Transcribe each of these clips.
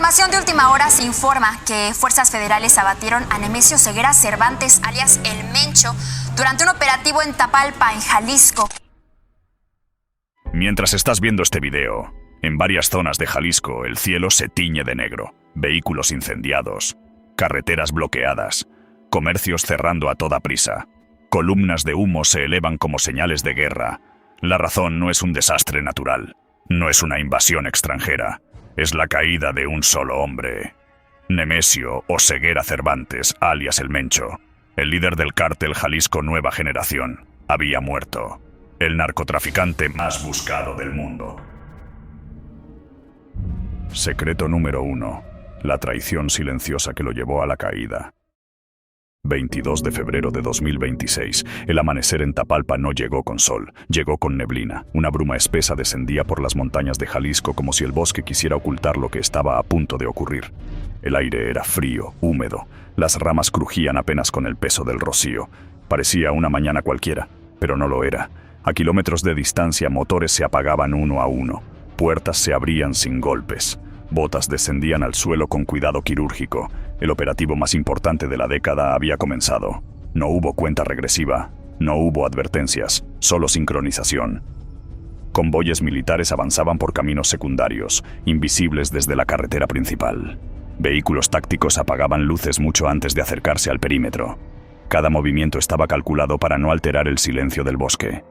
información de última hora se informa que fuerzas federales abatieron a Nemesio Ceguera Cervantes, alias El Mencho, durante un operativo en Tapalpa, en Jalisco. Mientras estás viendo este video, en varias zonas de Jalisco el cielo se tiñe de negro. Vehículos incendiados, carreteras bloqueadas, comercios cerrando a toda prisa. Columnas de humo se elevan como señales de guerra. La razón no es un desastre natural, no es una invasión extranjera. Es la caída de un solo hombre. Nemesio o Ceguera Cervantes, alias El Mencho, el líder del cártel Jalisco Nueva Generación, había muerto. El narcotraficante más buscado del mundo. Secreto número 1. La traición silenciosa que lo llevó a la caída. 22 de febrero de 2026. El amanecer en Tapalpa no llegó con sol, llegó con neblina. Una bruma espesa descendía por las montañas de Jalisco como si el bosque quisiera ocultar lo que estaba a punto de ocurrir. El aire era frío, húmedo. Las ramas crujían apenas con el peso del rocío. Parecía una mañana cualquiera, pero no lo era. A kilómetros de distancia, motores se apagaban uno a uno. Puertas se abrían sin golpes. Botas descendían al suelo con cuidado quirúrgico. El operativo más importante de la década había comenzado. No hubo cuenta regresiva, no hubo advertencias, solo sincronización. Convoyes militares avanzaban por caminos secundarios, invisibles desde la carretera principal. Vehículos tácticos apagaban luces mucho antes de acercarse al perímetro. Cada movimiento estaba calculado para no alterar el silencio del bosque.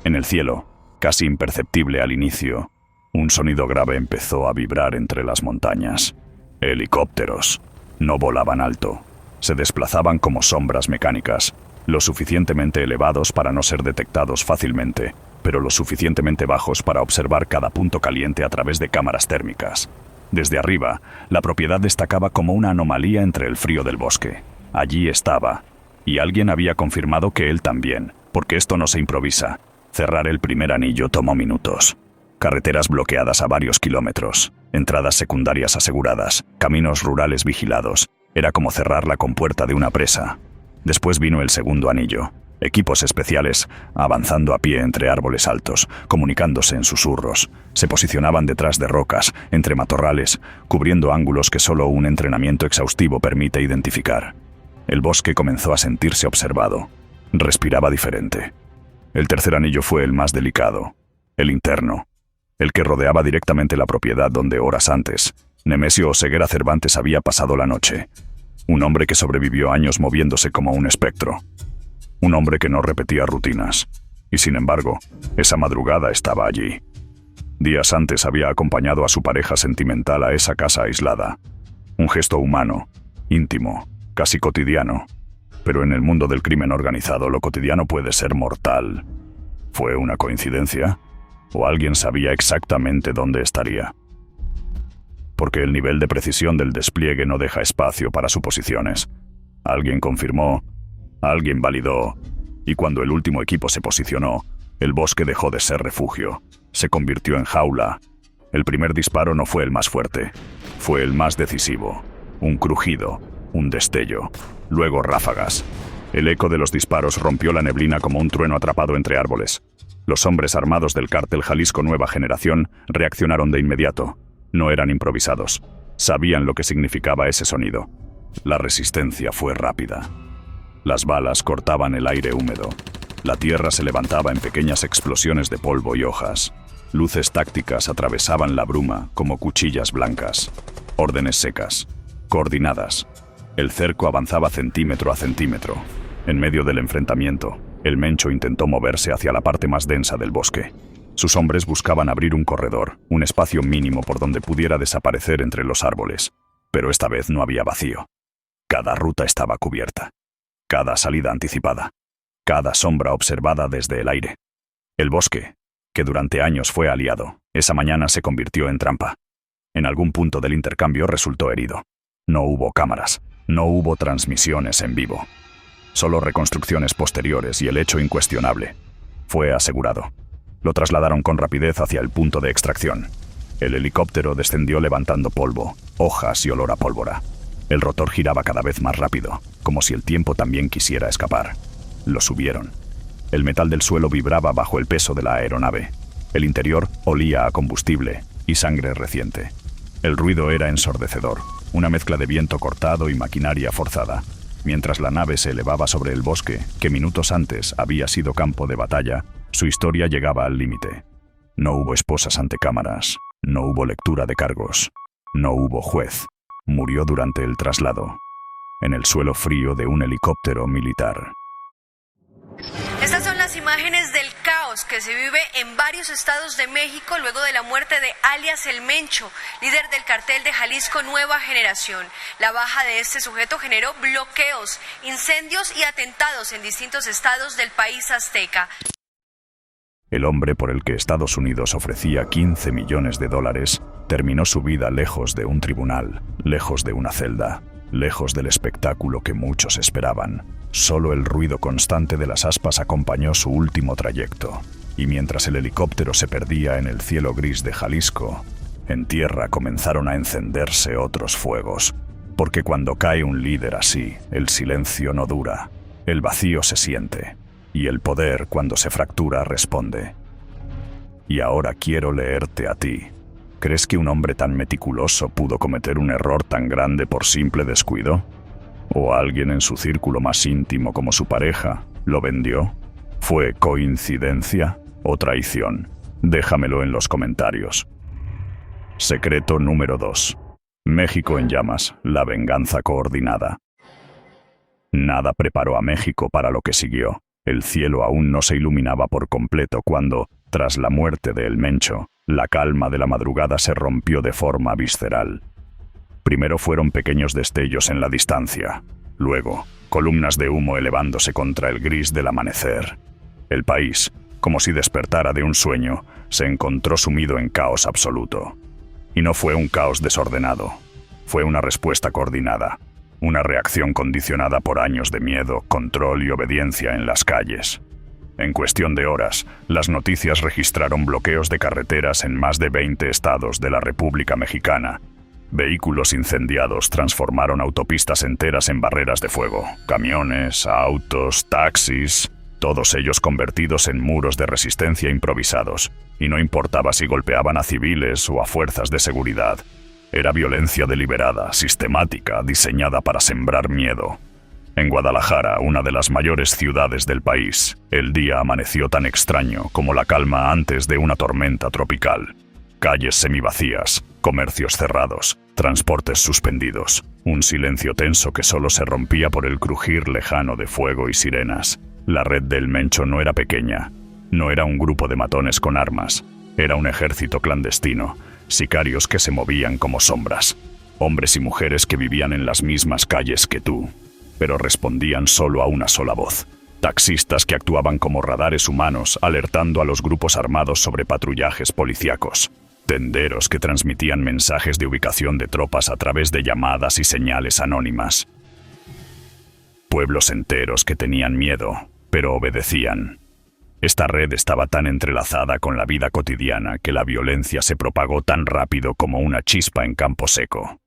En el cielo, casi imperceptible al inicio, un sonido grave empezó a vibrar entre las montañas. Helicópteros. No volaban alto. Se desplazaban como sombras mecánicas, lo suficientemente elevados para no ser detectados fácilmente, pero lo suficientemente bajos para observar cada punto caliente a través de cámaras térmicas. Desde arriba, la propiedad destacaba como una anomalía entre el frío del bosque. Allí estaba, y alguien había confirmado que él también, porque esto no se improvisa. Cerrar el primer anillo tomó minutos. Carreteras bloqueadas a varios kilómetros, entradas secundarias aseguradas, caminos rurales vigilados. Era como cerrar la compuerta de una presa. Después vino el segundo anillo. Equipos especiales, avanzando a pie entre árboles altos, comunicándose en susurros. Se posicionaban detrás de rocas, entre matorrales, cubriendo ángulos que solo un entrenamiento exhaustivo permite identificar. El bosque comenzó a sentirse observado. Respiraba diferente. El tercer anillo fue el más delicado, el interno. El que rodeaba directamente la propiedad donde horas antes, Nemesio Ceguera Cervantes había pasado la noche. Un hombre que sobrevivió años moviéndose como un espectro. Un hombre que no repetía rutinas. Y sin embargo, esa madrugada estaba allí. Días antes había acompañado a su pareja sentimental a esa casa aislada. Un gesto humano, íntimo, casi cotidiano. Pero en el mundo del crimen organizado lo cotidiano puede ser mortal. ¿Fue una coincidencia? ¿O alguien sabía exactamente dónde estaría? Porque el nivel de precisión del despliegue no deja espacio para suposiciones. Alguien confirmó, alguien validó, y cuando el último equipo se posicionó, el bosque dejó de ser refugio, se convirtió en jaula. El primer disparo no fue el más fuerte, fue el más decisivo. Un crujido, un destello, luego ráfagas. El eco de los disparos rompió la neblina como un trueno atrapado entre árboles. Los hombres armados del cártel Jalisco Nueva Generación reaccionaron de inmediato. No eran improvisados. Sabían lo que significaba ese sonido. La resistencia fue rápida. Las balas cortaban el aire húmedo. La tierra se levantaba en pequeñas explosiones de polvo y hojas. Luces tácticas atravesaban la bruma como cuchillas blancas. Órdenes secas, coordinadas. El cerco avanzaba centímetro a centímetro. En medio del enfrentamiento, el Mencho intentó moverse hacia la parte más densa del bosque. Sus hombres buscaban abrir un corredor, un espacio mínimo por donde pudiera desaparecer entre los árboles. Pero esta vez no había vacío. Cada ruta estaba cubierta. Cada salida anticipada. Cada sombra observada desde el aire. El bosque, que durante años fue aliado, esa mañana se convirtió en trampa. En algún punto del intercambio resultó herido. No hubo cámaras, no hubo transmisiones en vivo. Solo reconstrucciones posteriores y el hecho incuestionable. Fue asegurado. Lo trasladaron con rapidez hacia el punto de extracción. El helicóptero descendió levantando polvo, hojas y olor a pólvora. El rotor giraba cada vez más rápido, como si el tiempo también quisiera escapar. Lo subieron. El metal del suelo vibraba bajo el peso de la aeronave. El interior olía a combustible y sangre reciente. El ruido era ensordecedor, una mezcla de viento cortado y maquinaria forzada. Mientras la nave se elevaba sobre el bosque, que minutos antes había sido campo de batalla, su historia llegaba al límite. No hubo esposas ante cámaras, no hubo lectura de cargos, no hubo juez. Murió durante el traslado, en el suelo frío de un helicóptero militar. Estas son las imágenes del caos que se vive en varios estados de México luego de la muerte de alias El Mencho, líder del cartel de Jalisco Nueva Generación. La baja de este sujeto generó bloqueos, incendios y atentados en distintos estados del país azteca. El hombre por el que Estados Unidos ofrecía $15 millones terminó su vida lejos de un tribunal, lejos de una celda, lejos del espectáculo que muchos esperaban. Solo el ruido constante de las aspas acompañó su último trayecto, y mientras el helicóptero se perdía en el cielo gris de Jalisco, en tierra comenzaron a encenderse otros fuegos, porque cuando cae un líder así, el silencio no dura, el vacío se siente, y el poder, cuando se fractura, responde. Y ahora quiero leerte a ti. ¿Crees que un hombre tan meticuloso pudo cometer un error tan grande por simple descuido? ¿O alguien en su círculo más íntimo como su pareja lo vendió? ¿Fue coincidencia o traición? Déjamelo en los comentarios. Secreto número 2. México en llamas, la venganza coordinada. Nada preparó a México para lo que siguió. El cielo aún no se iluminaba por completo cuando, tras la muerte de El Mencho, la calma de la madrugada se rompió de forma visceral. Primero fueron pequeños destellos en la distancia, luego, columnas de humo elevándose contra el gris del amanecer. El país, como si despertara de un sueño, se encontró sumido en caos absoluto. Y no fue un caos desordenado, fue una respuesta coordinada, una reacción condicionada por años de miedo, control y obediencia en las calles. En cuestión de horas, las noticias registraron bloqueos de carreteras en más de 20 estados de la República Mexicana. Vehículos incendiados transformaron autopistas enteras en barreras de fuego. Camiones, autos, taxis, todos ellos convertidos en muros de resistencia improvisados. Y no importaba si golpeaban a civiles o a fuerzas de seguridad. Era violencia deliberada, sistemática, diseñada para sembrar miedo. En Guadalajara, una de las mayores ciudades del país, el día amaneció tan extraño como la calma antes de una tormenta tropical. Calles semivacías, comercios cerrados, transportes suspendidos, un silencio tenso que solo se rompía por el crujir lejano de fuego y sirenas. La red del Mencho no era pequeña, no era un grupo de matones con armas, era un ejército clandestino, sicarios que se movían como sombras, hombres y mujeres que vivían en las mismas calles que tú, pero respondían solo a una sola voz. Taxistas que actuaban como radares humanos, alertando a los grupos armados sobre patrullajes policíacos. Tenderos que transmitían mensajes de ubicación de tropas a través de llamadas y señales anónimas. Pueblos enteros que tenían miedo, pero obedecían. Esta red estaba tan entrelazada con la vida cotidiana que la violencia se propagó tan rápido como una chispa en campo seco.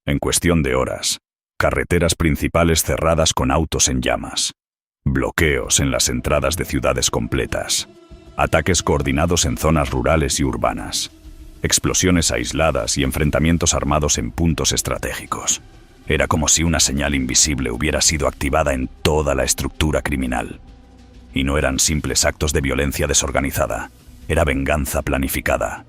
En cuestión de horas, carreteras principales cerradas con autos en llamas, bloqueos en las entradas de ciudades completas, ataques coordinados en zonas rurales y urbanas, explosiones aisladas y enfrentamientos armados en puntos estratégicos. Era como si una señal invisible hubiera sido activada en toda la estructura criminal. Y no eran simples actos de violencia desorganizada, era venganza planificada,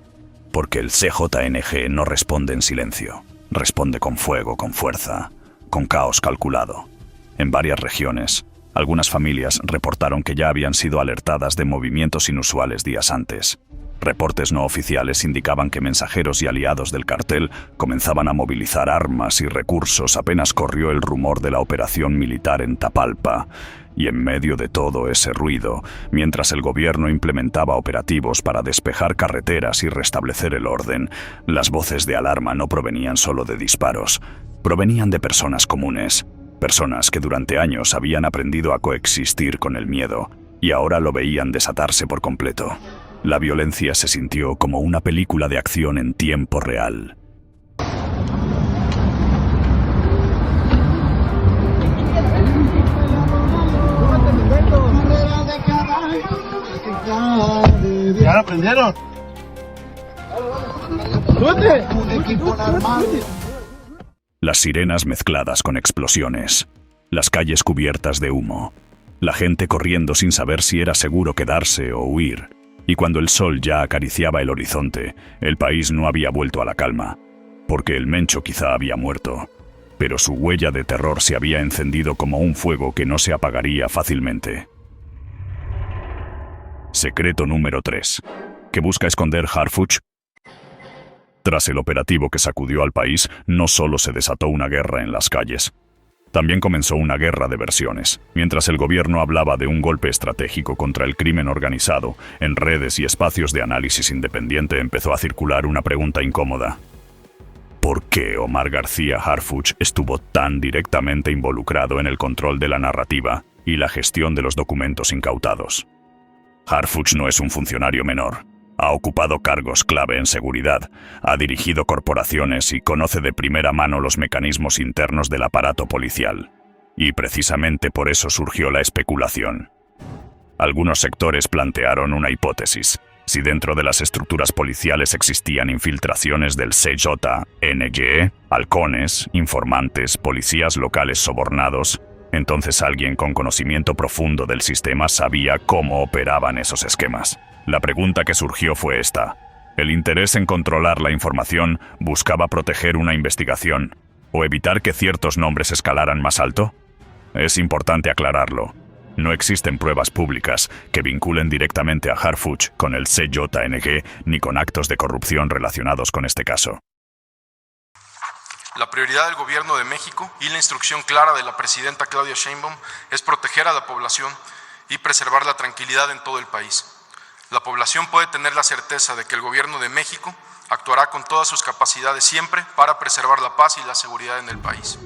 porque el CJNG no responde en silencio, responde con fuego, con fuerza, con caos calculado. En varias regiones, algunas familias reportaron que ya habían sido alertadas de movimientos inusuales días antes. Reportes no oficiales indicaban que mensajeros y aliados del cartel comenzaban a movilizar armas y recursos apenas corrió el rumor de la operación militar en Tapalpa. Y en medio de todo ese ruido, mientras el gobierno implementaba operativos para despejar carreteras y restablecer el orden, las voces de alarma no provenían solo de disparos, provenían de personas comunes, personas que durante años habían aprendido a coexistir con el miedo y ahora lo veían desatarse por completo. La violencia se sintió como una película de acción en tiempo real. ¿Ya lo prendieron? Las sirenas mezcladas con explosiones, las calles cubiertas de humo, la gente corriendo sin saber si era seguro quedarse o huir. Y cuando el sol ya acariciaba el horizonte, el país no había vuelto a la calma, porque el Mencho quizá había muerto, pero su huella de terror se había encendido como un fuego que no se apagaría fácilmente. Secreto número 3. ¿Que busca esconder Harfuch? Tras el operativo que sacudió al país, no solo se desató una guerra en las calles. También comenzó una guerra de versiones. Mientras el gobierno hablaba de un golpe estratégico contra el crimen organizado, en redes y espacios de análisis independiente empezó a circular una pregunta incómoda. ¿Por qué Omar García Harfuch estuvo tan directamente involucrado en el control de la narrativa y la gestión de los documentos incautados? Harfuch no es un funcionario menor. Ha ocupado cargos clave en seguridad, ha dirigido corporaciones y conoce de primera mano los mecanismos internos del aparato policial. Y precisamente por eso surgió la especulación. Algunos sectores plantearon una hipótesis. Si dentro de las estructuras policiales existían infiltraciones del CJNG, halcones, informantes, policías locales sobornados, entonces alguien con conocimiento profundo del sistema sabía cómo operaban esos esquemas. La pregunta que surgió fue esta. ¿El interés en controlar la información buscaba proteger una investigación o evitar que ciertos nombres escalaran más alto? Es importante aclararlo. No existen pruebas públicas que vinculen directamente a Harfuch con el CJNG ni con actos de corrupción relacionados con este caso. La prioridad del Gobierno de México y la instrucción clara de la presidenta Claudia Sheinbaum es proteger a la población y preservar la tranquilidad en todo el país. La población puede tener la certeza de que el Gobierno de México actuará con todas sus capacidades siempre para preservar la paz y la seguridad en el país.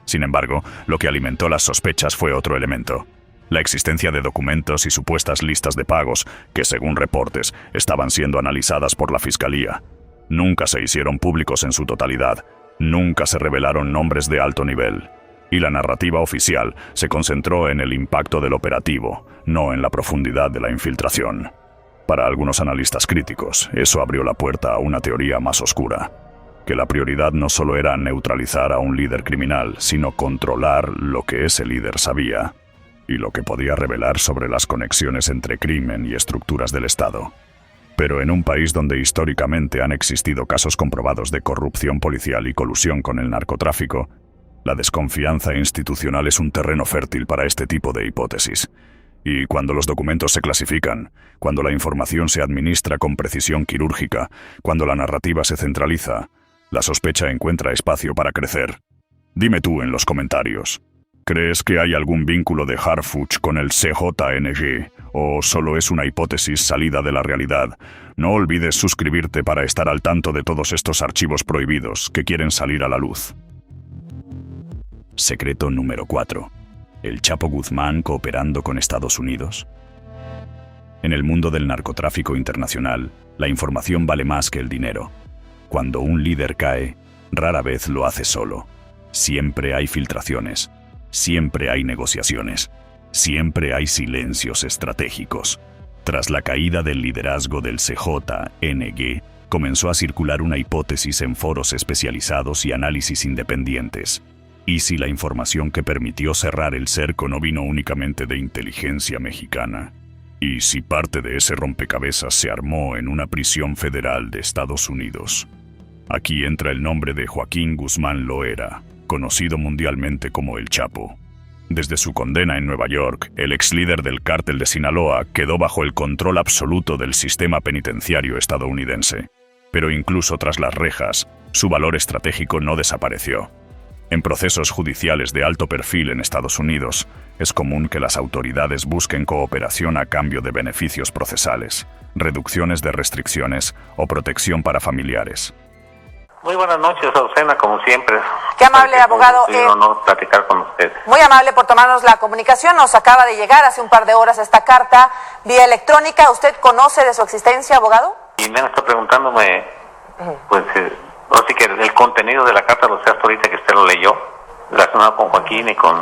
Sin embargo, lo que alimentó las sospechas fue otro elemento. La existencia de documentos y supuestas listas de pagos que, según reportes, estaban siendo analizadas por la Fiscalía. Nunca se hicieron públicos en su totalidad. Nunca se revelaron nombres de alto nivel. Y la narrativa oficial se concentró en el impacto del operativo, no en la profundidad de la infiltración. Para algunos analistas críticos, eso abrió la puerta a una teoría más oscura, que la prioridad no solo era neutralizar a un líder criminal, sino controlar lo que ese líder sabía, y lo que podía revelar sobre las conexiones entre crimen y estructuras del Estado. Pero en un país donde históricamente han existido casos comprobados de corrupción policial y colusión con el narcotráfico, la desconfianza institucional es un terreno fértil para este tipo de hipótesis. Y cuando los documentos se clasifican, cuando la información se administra con precisión quirúrgica, cuando la narrativa se centraliza, la sospecha encuentra espacio para crecer. Dime tú en los comentarios, ¿crees que hay algún vínculo de Harfuch con el CJNG o solo es una hipótesis salida de la realidad? No olvides suscribirte para estar al tanto de todos estos archivos prohibidos que quieren salir a la luz. Secreto número 4. ¿El Chapo Guzmán cooperando con Estados Unidos? En el mundo del narcotráfico internacional, la información vale más que el dinero. Cuando un líder cae, rara vez lo hace solo. Siempre hay filtraciones, siempre hay negociaciones, siempre hay silencios estratégicos. Tras la caída del liderazgo del CJNG, comenzó a circular una hipótesis en foros especializados y análisis independientes. ¿Y si la información que permitió cerrar el cerco no vino únicamente de inteligencia mexicana? ¿Y si parte de ese rompecabezas se armó en una prisión federal de Estados Unidos? Aquí entra el nombre de Joaquín Guzmán Loera, conocido mundialmente como El Chapo. Desde su condena en Nueva York, el ex líder del cártel de Sinaloa quedó bajo el control absoluto del sistema penitenciario estadounidense. Pero incluso tras las rejas, su valor estratégico no desapareció. En procesos judiciales de alto perfil en Estados Unidos, es común que las autoridades busquen cooperación a cambio de beneficios procesales, reducciones de restricciones o protección para familiares. Muy buenas noches, Azucena, como siempre. Qué amable, abogado. Un honor platicar con usted. Muy amable por tomarnos la comunicación. Nos acaba de llegar hace un par de horas esta carta vía electrónica. ¿Usted conoce de su existencia, abogado? Y me está preguntándome, pues, así que el contenido de la carta lo sé hasta ahorita que usted lo leyó, relacionado con Joaquín y con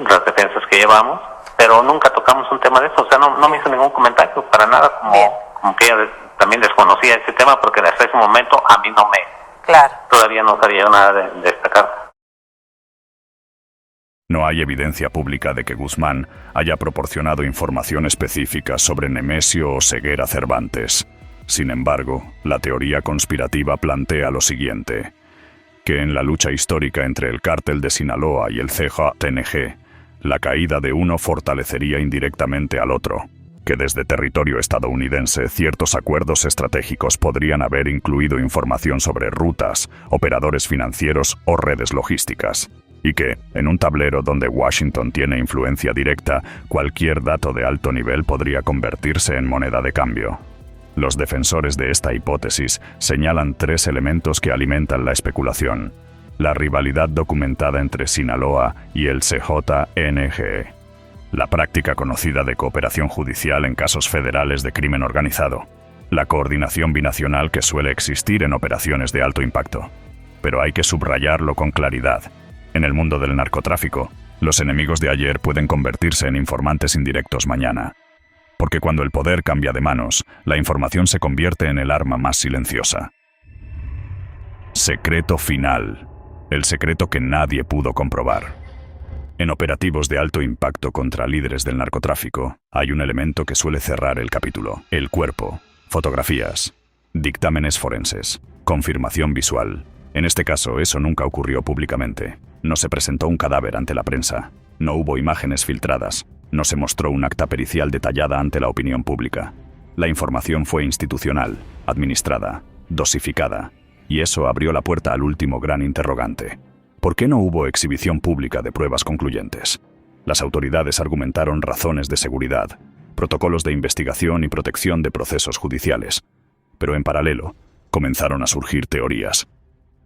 las defensas que llevamos, pero nunca tocamos un tema de eso. O sea, no me hizo ningún comentario para nada, como que ella también desconocía ese tema porque hasta ese momento a mí todavía no sabía nada de esta carta. No hay evidencia pública de que Guzmán haya proporcionado información específica sobre Nemesio Oseguera Cervantes. Sin embargo, la teoría conspirativa plantea lo siguiente: que en la lucha histórica entre el cártel de Sinaloa y el CJTNG, la caída de uno fortalecería indirectamente al otro, que desde territorio estadounidense ciertos acuerdos estratégicos podrían haber incluido información sobre rutas, operadores financieros o redes logísticas, y que, en un tablero donde Washington tiene influencia directa, cualquier dato de alto nivel podría convertirse en moneda de cambio. Los defensores de esta hipótesis señalan 3 elementos que alimentan la especulación: la rivalidad documentada entre Sinaloa y el CJNG, la práctica conocida de cooperación judicial en casos federales de crimen organizado, la coordinación binacional que suele existir en operaciones de alto impacto. Pero hay que subrayarlo con claridad: en el mundo del narcotráfico, los enemigos de ayer pueden convertirse en informantes indirectos mañana. Porque cuando el poder cambia de manos, la información se convierte en el arma más silenciosa. Secreto final. El secreto que nadie pudo comprobar. En operativos de alto impacto contra líderes del narcotráfico, hay un elemento que suele cerrar el capítulo: el cuerpo, fotografías, dictámenes forenses, confirmación visual. En este caso, eso nunca ocurrió públicamente. No se presentó un cadáver ante la prensa. No hubo imágenes filtradas. No se mostró un acta pericial detallada ante la opinión pública. La información fue institucional, administrada, dosificada, y eso abrió la puerta al último gran interrogante: ¿por qué no hubo exhibición pública de pruebas concluyentes? Las autoridades argumentaron razones de seguridad, protocolos de investigación y protección de procesos judiciales. Pero en paralelo, comenzaron a surgir teorías.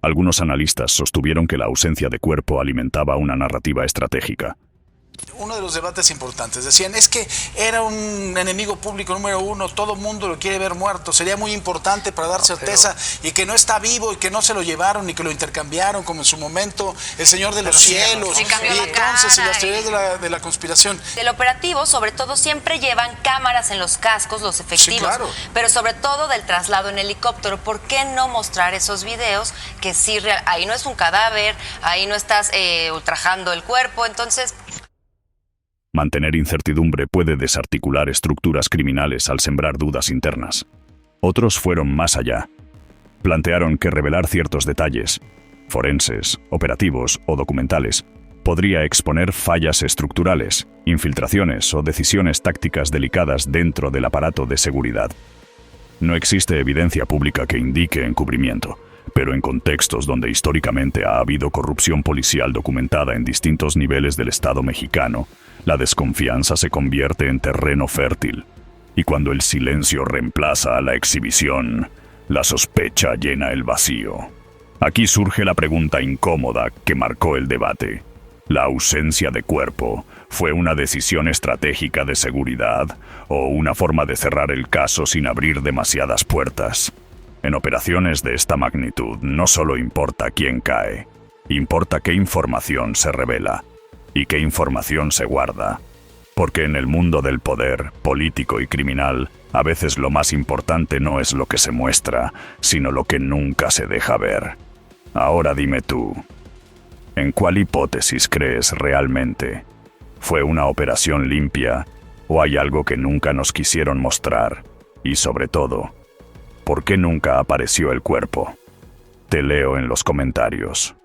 Algunos analistas sostuvieron que la ausencia de cuerpo alimentaba una narrativa estratégica. Uno de los debates importantes, decían, es que era un enemigo público número 1, todo mundo lo quiere ver muerto, sería muy importante para dar certeza, y que no está vivo y que no se lo llevaron y que lo intercambiaron como en su momento el Señor de los Cielos, y entonces y las teorías de la conspiración. Del operativo, sobre todo, siempre llevan cámaras en los cascos, los efectivos, sí, claro, pero sobre todo del traslado en helicóptero. ¿Por qué no mostrar esos videos que sí, ahí no es un cadáver, ahí no estás ultrajando el cuerpo? Entonces, mantener incertidumbre puede desarticular estructuras criminales al sembrar dudas internas. Otros fueron más allá. Plantearon que revelar ciertos detalles, forenses, operativos o documentales, podría exponer fallas estructurales, infiltraciones o decisiones tácticas delicadas dentro del aparato de seguridad. No existe evidencia pública que indique encubrimiento, pero en contextos donde históricamente ha habido corrupción policial documentada en distintos niveles del Estado mexicano, la desconfianza se convierte en terreno fértil. Y cuando el silencio reemplaza a la exhibición, la sospecha llena el vacío. Aquí surge la pregunta incómoda que marcó el debate. ¿La ausencia de cuerpo fue una decisión estratégica de seguridad o una forma de cerrar el caso sin abrir demasiadas puertas? En operaciones de esta magnitud no solo importa quién cae, importa qué información se revela y qué información se guarda. Porque en el mundo del poder, político y criminal, a veces lo más importante no es lo que se muestra, sino lo que nunca se deja ver. Ahora dime tú, ¿en cuál hipótesis crees realmente? ¿Fue una operación limpia o hay algo que nunca nos quisieron mostrar? Y sobre todo, ¿por qué nunca apareció el cuerpo? Te leo en los comentarios.